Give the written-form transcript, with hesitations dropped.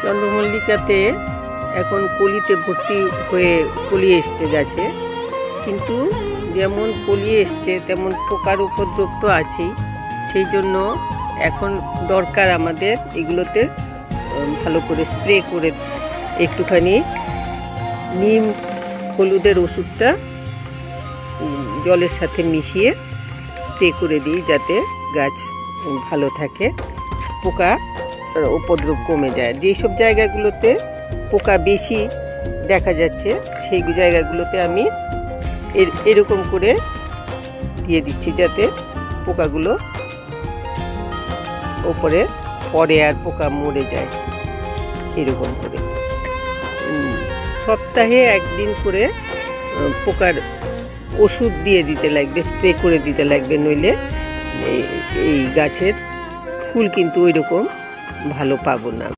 চন্দ্রমল্লিকাতে এখন কলিতে ভর্তি হয়ে কলি এসছে গাছে, কিন্তু যেমন কলি এসছে তেমন পোকার উপদ্রব তো আছেই। সেই জন্য এখন দরকার আমাদের এগুলোতে ভালো করে স্প্রে করে একটুখানি নিম হলুদের ওষুধটা জলের সাথে মিশিয়ে স্প্রে করে দিই, যাতে গাছ ভালো থাকে, পোকা উপদ্রব কমে যায়। যেসব জায়গাগুলোতে পোকা বেশি দেখা যাচ্ছে সেই জায়গাগুলোতে আমি এরকম করে দিয়ে দিচ্ছি, যাতে পোকাগুলো ওপরে পরে আর পোকা মরে যায়। এরকম করে সপ্তাহে একদিন করে পোকার ওষুধ দিয়ে দিতে লাগবে, স্প্রে করে দিতে লাগবে, নইলে এই গাছের ফুল কিন্তু ওই রকম ভালো পাবো না।